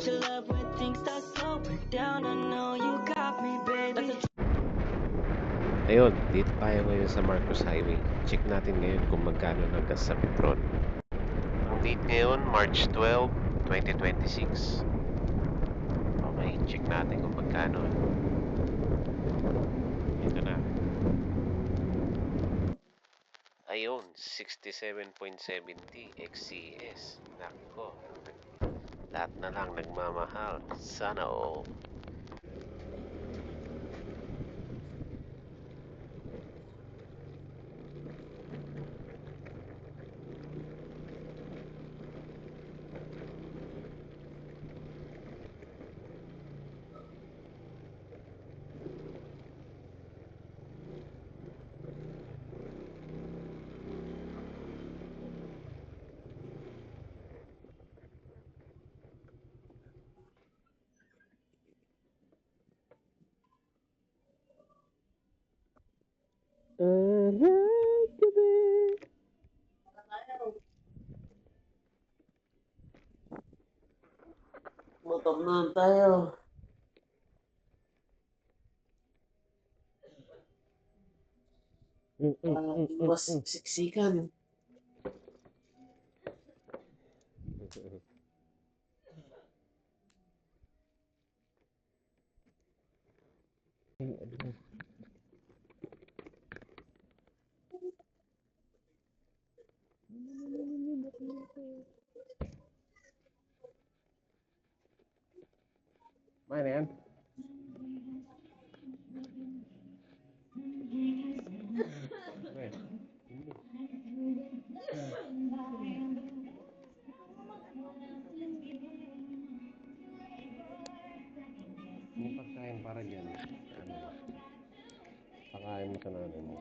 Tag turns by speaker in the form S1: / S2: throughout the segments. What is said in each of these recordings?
S1: your love when things start slowing down. I know you got me, baby.
S2: Ayun, dito tayo ngayon sa Marcos Highway. Check natin ngayon kung magkano naggas sa Petron. Ang date ngayon, March 12, 2026. Okay, check natin kung magkano. Ito na. Ayun, 67.70 XCS. Nako. Lahat na lang nagmamahal. Sana all.
S3: Motor na tayo. Iwas siksikan.
S2: Mana yan? May pagkain para dyan. Ano? Pakain mo sa nanay mo.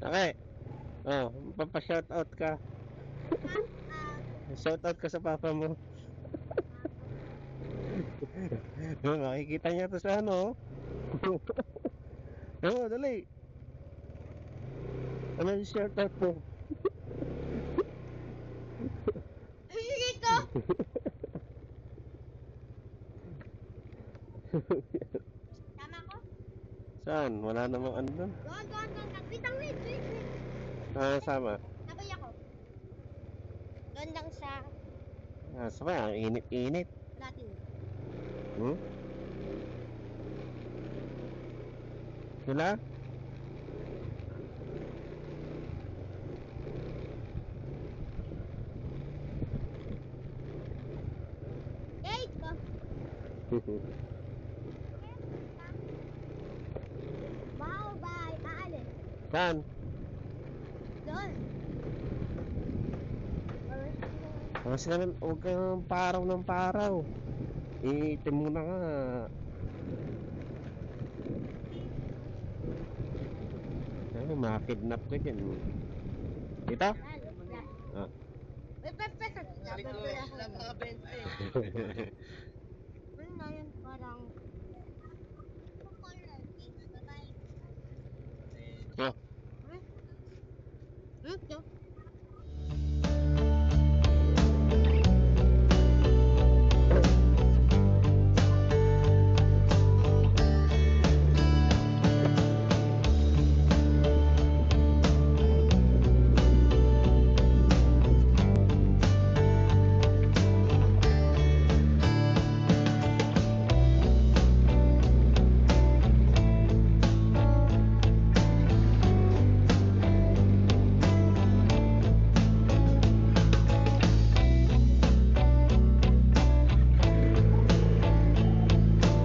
S2: Okay. Oh, papa-shoutout ka. Shoutout ka sa papa mo. Makikita niya to sa ano. Oo, dali. Ano yung shoutout mo?
S4: Dito! Tama ko?
S2: Saan? Wala namang ano doon.
S4: Doon. Wait.
S2: Ah, sama.
S4: Sabay ako. Doon lang sa
S2: Ah, sama. Ang init-init.
S4: natin.
S2: Hmm? Sila?
S4: Gate ko. Bye. Aalis.
S2: Saan?
S4: Doon.
S2: Kasi naman, huwag kang paraw ng paraw. Iitim mo na ka. Ay, makakidnap ka dyan. Dito? Ah.
S4: May pepes.